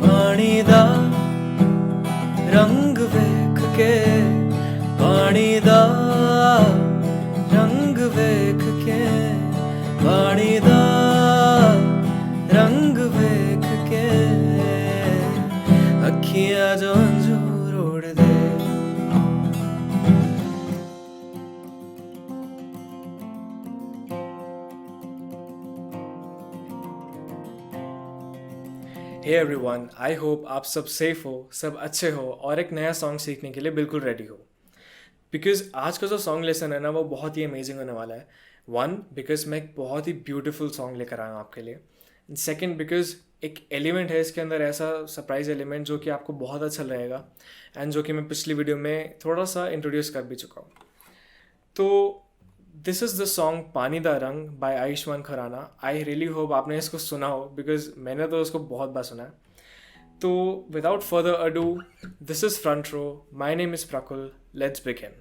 ਪਾਣੀ ਦਾ ਰੰਗ ਵੇਖ ਕੇ ਪਾਣੀ ਦਾ ਰੰਗ ਵੇਖ ਕੇ ਪਾਣੀ ਦਾ ਰੰਗ ਵੇਖ ਕੇ ਅੱਖੀਆਂ ਜੋ ਅੰਜੂਰ ਉੜਦੇ हे एवरीवन, आई होप आप सब सेफ हो, सब अच्छे हो और एक नया सॉन्ग सीखने के लिए बिल्कुल रेडी हो। बिकॉज आज का जो सॉन्ग लेसन है ना, वो बहुत ही अमेजिंग होने वाला है। वन, बिकॉज मैं एक बहुत ही ब्यूटीफुल सॉन्ग लेकर आया हूँ आपके लिए। सेकेंड, बिकॉज एक एलिमेंट है इसके अंदर, ऐसा सरप्राइज एलिमेंट जो कि आपको बहुत अच्छा लगेगा एंड जो कि मैं पिछली वीडियो में थोड़ा सा इंट्रोड्यूस कर भी चुका हूँ। तो this is the song Paani Da Rang by Ayushmann Khurrana. I really hope आपने इसको सुना हो, बिकॉज मैंने तो उसको बहुत बार सुना है। तो without further ado, this is front row, my name is Prakul, let's begin.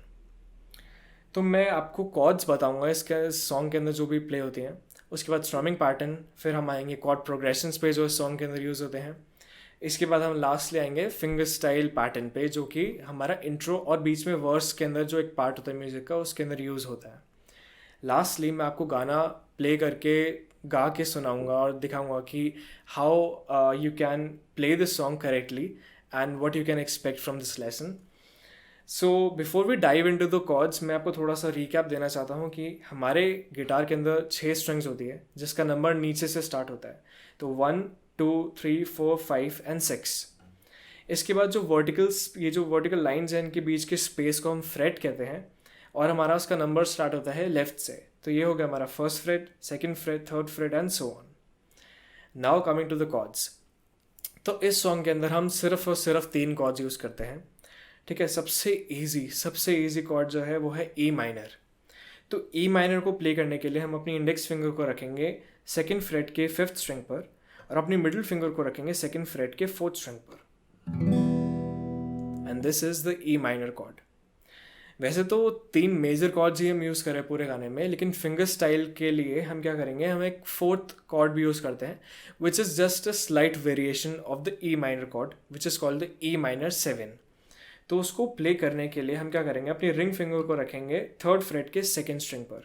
तो मैं आपको कॉर्ड्स बताऊंगा इसके सॉन्ग के अंदर जो भी प्ले होती हैं, उसके बाद स्ट्रमिंग पैटर्न, फिर हम आएंगे कॉर्ड प्रोग्रेशंस पे जो इस सॉन्ग के अंदर यूज़ होते हैं। इसके बाद हम लास्टली आएंगे फिंगर स्टाइल पैटर्न पे, जो कि हमारा इंट्रो और बीच में वर्स के अंदर जो एक पार्ट होता है म्यूज़िक का, उसके अंदर यूज़ होता है। लास्टली मैं आपको गाना प्ले करके गा के सुनाऊंगा और दिखाऊंगा कि how you can play this song correctly and what you can expect from this lesson. So before we dive into the chords, मैं आपको थोड़ा सा रिकैप देना चाहता हूँ कि हमारे गिटार के अंदर 6 स्ट्रिंग्स होती है, जिसका नंबर नीचे से स्टार्ट होता है। तो 1 2 3 4 5 एंड 6। इसके बाद जो वर्टिकल लाइन्स हैं, इनके बीच के स्पेस को हम फ्रेट कहते हैं और हमारा उसका नंबर स्टार्ट होता है लेफ्ट से। तो ये हो गया हमारा first fret, second fret, third fret and so on. Now coming to the chords. तो इस सॉन्ग के अंदर हम सिर्फ और सिर्फ 3 कॉर्ड्स यूज़ करते हैं। ठीक है, सबसे इजी कॉर्ड जो है वो है ई माइनर। तो ई माइनर को प्ले करने के लिए हम अपनी इंडेक्स फिंगर को रखेंगे सेकंड फ्रेट के 5th स्ट्रिंग पर और अपनी मिडिल फिंगर को रखेंगे सेकंड फ्रेट के 4th स्ट्रिंग पर, and this is the E minor cord. वैसे तो 3 मेजर कॉर्ड्स ही हम यूज़ करें पूरे गाने में, लेकिन फिंगर स्टाइल के लिए हम क्या करेंगे, हम एक 4th कॉर्ड भी यूज़ करते हैं, which is just a slight variation of the E minor cord, which is called the E minor 7। तो उसको प्ले करने के लिए हम क्या करेंगे, अपनी रिंग फिंगर को रखेंगे 3rd फ्रेट के 2nd स्ट्रिंग पर।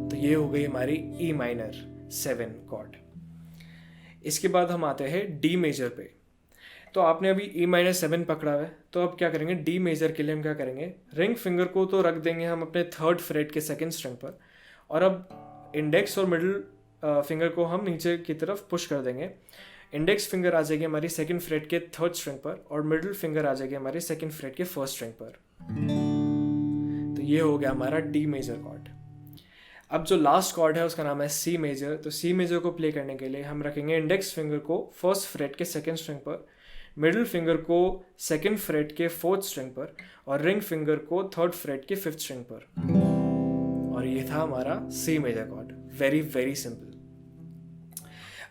तो ये हो गई हमारी ई माइनर 7 कॉर्ड। इसके बाद हम आते हैं डी मेजर पे। तो आपने अभी ई माइनर 7 पकड़ा है, तो अब क्या करेंगे, डी मेजर के लिए हम क्या करेंगे, रिंग फिंगर को तो रख देंगे हम अपने 3rd फ्रेट के 2nd स्ट्रिंग पर, और अब इंडेक्स और मिडिल फिंगर को हम नीचे की तरफ पुश कर देंगे। इंडेक्स फिंगर आ जाएगी हमारी 2nd फ्रेट के 3rd स्ट्रिंग पर और मिडिल फिंगर आ जाएगी हमारी 2nd फ्रेट के 1st स्ट्रिंग पर। तो ये हो गया हमारा डी मेजर कॉर्ड। अब जो लास्ट कॉर्ड है उसका नाम है सी मेजर। तो सी मेजर को प्ले करने के लिए हम रखेंगे इंडेक्स फिंगर को 1st फ्रेट के 2nd स्ट्रिंग पर, मिडिल फिंगर को 2nd फ्रेट के 4th स्ट्रिंग पर और रिंग फिंगर को 3rd फ्रेट के 5th स्ट्रिंग पर। और ये था हमारा C major chord. Very simple.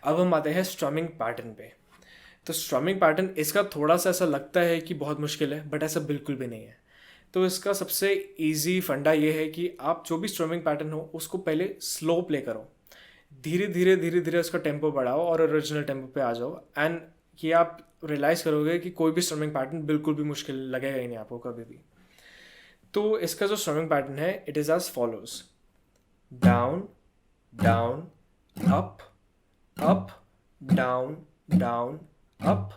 अब हम आते हैं स्ट्रमिंग पैटर्न पे। तो स्ट्रमिंग पैटर्न, इसका थोड़ा सा ऐसा लगता है कि बहुत मुश्किल है, बट ऐसा बिल्कुल भी नहीं है। तो इसका सबसे इजी फंडा ये है कि आप जो भी स्ट्रमिंग पैटर्न हो उसको पहले स्लो प्ले करो, धीरे धीरे उसका टेम्पो बढ़ाओ और ओरिजिनल टेम्पो पे आ जाओ, एंड ये आप रियलाइज़ करोगे कि कोई भी स्ट्रमिंग पैटर्न बिल्कुल भी मुश्किल लगेगा ही नहीं आपको कभी भी। तो इसका जो स्ट्रमिंग पैटर्न है, it is as follows: down down up up down down up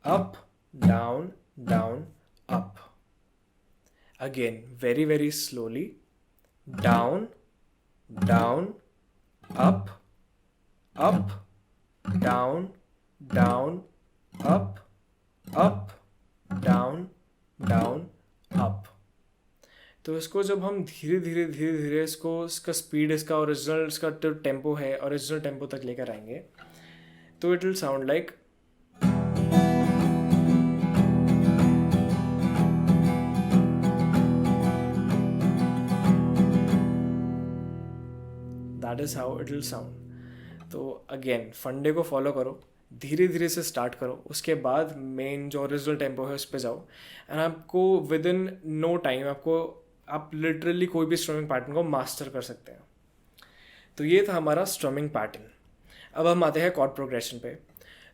up down down up. Again very slowly: down down up up down down up up down down up. तो इसको जब हम धीरे धीरे इसका speed, इसका original, इसका जो टेम्पो है ओरिजिनल टेम्पो तक लेकर आएंगे, तो it will sound like that is how it will sound. तो अगेन फंडे को फॉलो करो, धीरे धीरे से स्टार्ट करो, उसके बाद मेन जो ओरिजिनल टेम्पो है उस पर जाओ, एंड आपको विद इन नो टाइम आप लिटरली कोई भी स्ट्रमिंग पैटर्न को मास्टर कर सकते हैं। तो ये था हमारा स्ट्रमिंग पैटर्न। अब हम आते हैं कॉर्ड प्रोग्रेशन पे।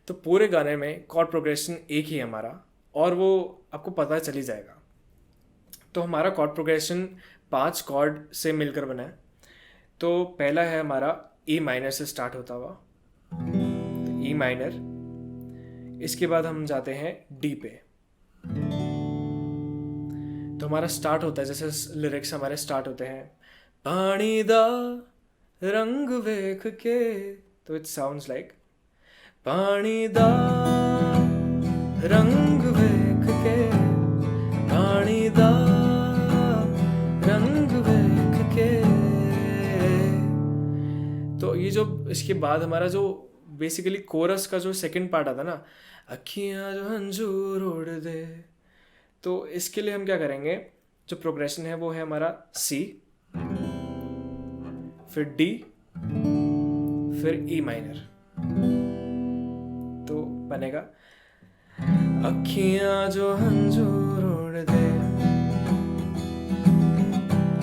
तो पूरे गाने में कॉर्ड प्रोग्रेशन एक ही है हमारा, और वो आपको पता चल ही जाएगा। तो हमारा कॉर्ड प्रोग्रेशन 5 कॉर्ड से मिलकर बना है। तो पहला है हमारा ई माइनर से स्टार्ट होता हुआ, ई माइनर। इसके बाद हम जाते हैं डी पे। तो हमारा स्टार्ट होता है, जैसे लिरिक्स हमारे स्टार्ट होते हैं, पानी दा रंग वेख के। तो इट साउंड्स लाइक पानी दा रंग वेख के, पानी दा रंग वेख के। तो ये जो इसके बाद हमारा जो बेसिकली कोरस का जो सेकंड पार्ट आता ना, अखियाँ जो हंजूर उड़ दे। तो इसके लिए हम क्या करेंगे, जो प्रोग्रेशन है वो है हमारा सी, फिर डी, फिर ई माइनर। तो बनेगा अखियाँ जो हंजूर उड़ दे,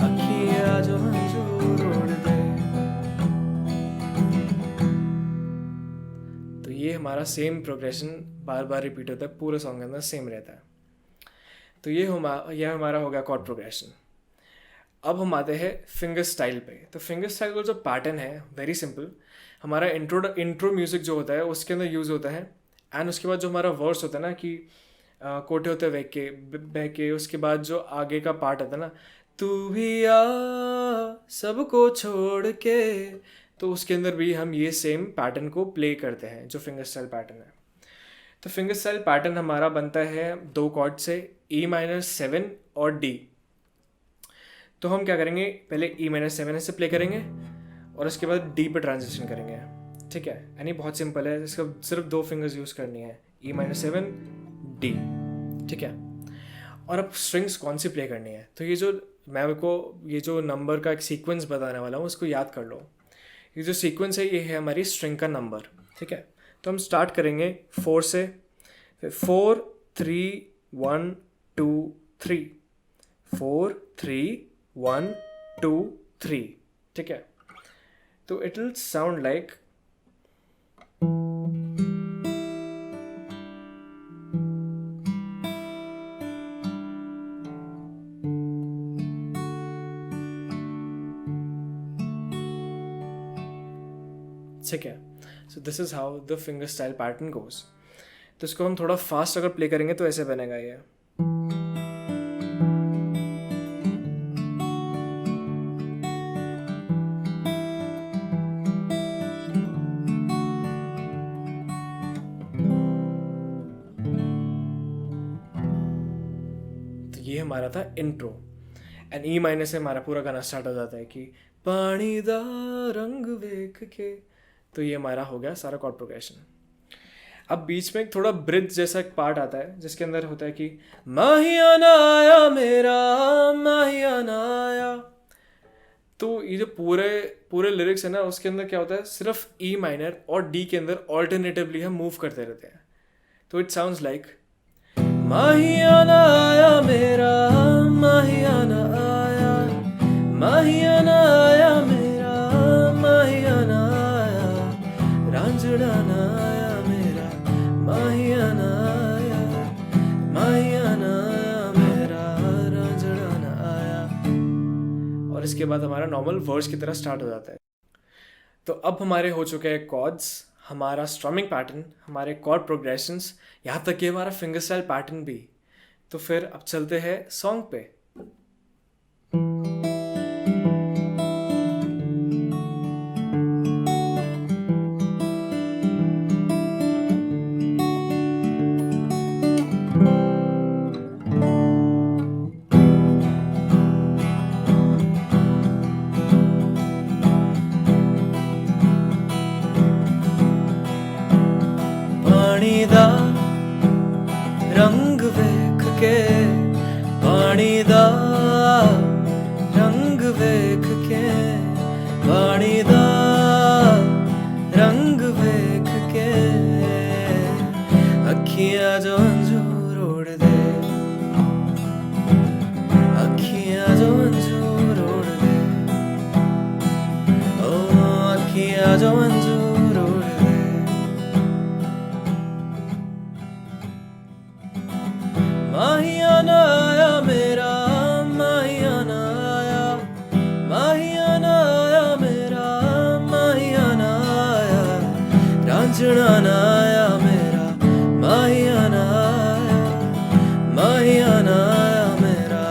अखियाँ जो हंजूर उड़ दे। तो ये हमारा सेम प्रोग्रेशन बार बार रिपीट होता है, पूरे सॉन्ग के अंदर सेम रहता है। तो ये हमारा हो गया कॉर्ड प्रोग्रेशन। अब हम आते हैं फिंगर स्टाइल पे। तो फिंगर स्टाइल का जो पैटर्न है वेरी सिंपल, हमारा इंट्रो म्यूजिक जो होता है उसके अंदर यूज़ होता है, एंड उसके बाद जो हमारा वर्स होता है ना कि कोटे होते बह के, उसके बाद जो आगे का पार्ट आता है ना, तू भी आ सबको छोड़ के। तो उसके अंदर भी हम ये सेम पैटर्न को प्ले करते हैं, जो फिंगर स्टाइल पैटर्न है। तो फिंगर स्टाइल पैटर्न हमारा बनता है 2 कॉर्ड से, ई माइनर 7 और डी। तो हम क्या करेंगे, पहले ई माइनर 7 से प्ले करेंगे और उसके बाद डी पे ट्रांजिशन करेंगे, ठीक है। यानी बहुत सिंपल है, इसका सिर्फ 2 फिंगर्स यूज़ करनी है, ई माइनर 7 डी, ठीक है। और अब स्ट्रिंग्स कौन सी प्ले करनी है, तो ये जो नंबर का एक सीक्वेंस बताने वाला हूँ उसको याद कर लो। ये जो सीक्वेंस है ये है हमारी स्ट्रिंग का नंबर, ठीक है। तो हम स्टार्ट करेंगे 4 से, फिर 4 3 1 2 3, 4 3 1 2 3, ठीक है। तो इट विल साउंड लाइक ठीक है। So this is how the finger style pattern goes. तो इसको हम थोड़ा फास्ट अगर प्ले करेंगे तो ऐसे बनेगा ये। तो ये हमारा था इंट्रो, एंड ई माइनर से हमारा पूरा गाना स्टार्ट हो जाता है कि पानी दा रंग वेख के। तो ये हमारा हो गया सारा कॉर्ड प्रोग्रेशन। अब बीच में एक थोड़ा ब्रिज जैसा एक पार्ट आता है जिसके अंदर होता है कि माहियाना आया मेरा, माहियाना आया। तो ये जो पूरे लिरिक्स है ना, उसके अंदर क्या होता है, सिर्फ ई माइनर और डी के अंदर ऑल्टरनेटिवली हम मूव करते रहते हैं। तो इट साउंड्स लाइक माहियाना आया मेरा, माहियाना आया, माहियाना आया मेरा, माहियाना आया, रांझड़ाना आया मेरा, माहियाना आया, माहियाना आया मेरा, रांझड़ाना आया। और इसके बाद हमारा नॉर्मल वर्स की तरह स्टार्ट हो जाता है। तो अब हमारे हो चुके हैं कॉर्ड्स, हमारा स्ट्रमिंग पैटर्न, हमारे कॉर्ड प्रोग्रेशंस, यहाँ तक कि हमारा फिंगर स्टाइल पैटर्न भी। तो फिर अब चलते हैं सॉन्ग पे। पानी दा रंग वेख के, पानी दा रंग वेख के, पानी दा रंग वेख के। अखियां जो अंजूर उड़ दे, अखियां जो अंजूर उड़ दे, ओ अखियां जो अंजूर उड़ दे। माहिया ना आया मेरा, माहिया ना आया, माहिया ना आया मेरा, माहिया ना आया, रांझना ना आया मेरा, माहिया ना आया, माहिया ना आया मेरा,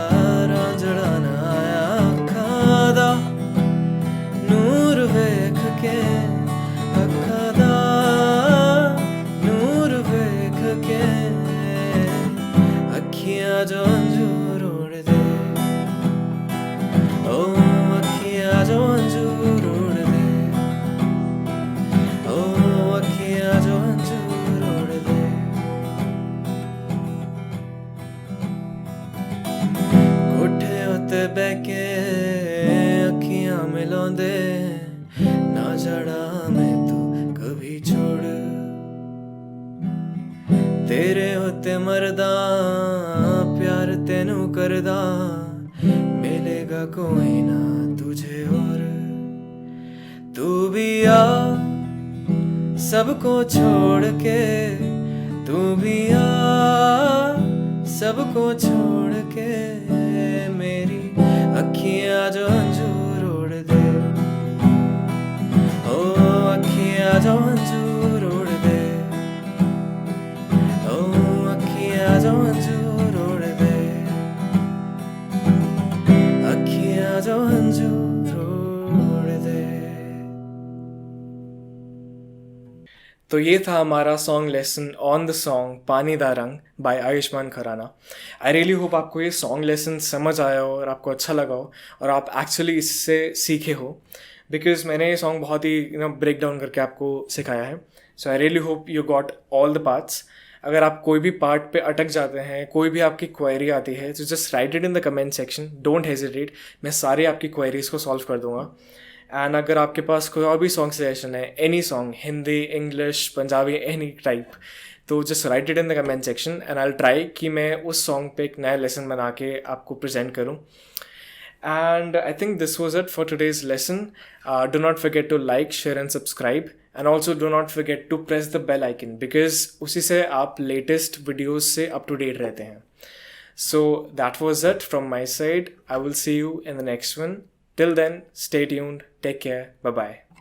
रांझना ना आया। अखां दा नूर वेख के, अखां दा नूर वेख के, अखियां जो अंजूर उड़ दे, ओ अखियां जो अंजूर उड़ दे, ओ अखियां जो अंजूर उड़ दे। कोठे उत्ते बैके अखियां मिलांदे, ना जड़ा मैं तू कभी छोड़, तेरे होते मरदा प्यार तेनू करदा, मिलेगा कोई ना तुझे और। तू भी आ सबको छोड़ के, तू भी आ सबको छोड़ के, मेरी अखियां जो अंजूर उड़ दे, ओ अखियां जो अंजूर उड़ दे, ओ अखियां जो अंजूर उड़ दे, अखियां जो अंजूर उड़ दे। तो ये था हमारा song lesson on the song Paani Da Rang by Ayushmann Khurrana. I really hope आपको ये सॉन्ग लेसन समझ आया हो और आपको अच्छा लगा हो और आप एक्चुअली इससे सीखे हो, बिकॉज मैंने ये सॉन्ग बहुत ही ब्रेक डाउन करके आपको सिखाया है। So I really hope you got all the parts. अगर आप कोई भी पार्ट पे अटक जाते हैं, कोई भी आपकी क्वेरी आती है, तो just write it in the comment section, don't hesitate, मैं सारी आपकी क्वेरीज को सॉल्व कर दूंगा। एंड अगर आपके पास कोई और भी सॉन्ग सजेशन है, any song, Hindi, English, Punjabi, any type, तो just write it in the comment section and I will try कि मैं उस सॉन्ग पे एक नया लेसन बना के आपको प्रेजेंट करूँ। And I think this was it for today's lesson. Do not forget to like, share and subscribe. And also do not forget to press the bell icon because उसी से आप latest videos से up to date रहते हैं. So that was it from my side. I will see you in the next one. Till then, stay tuned. Take care. Bye-bye.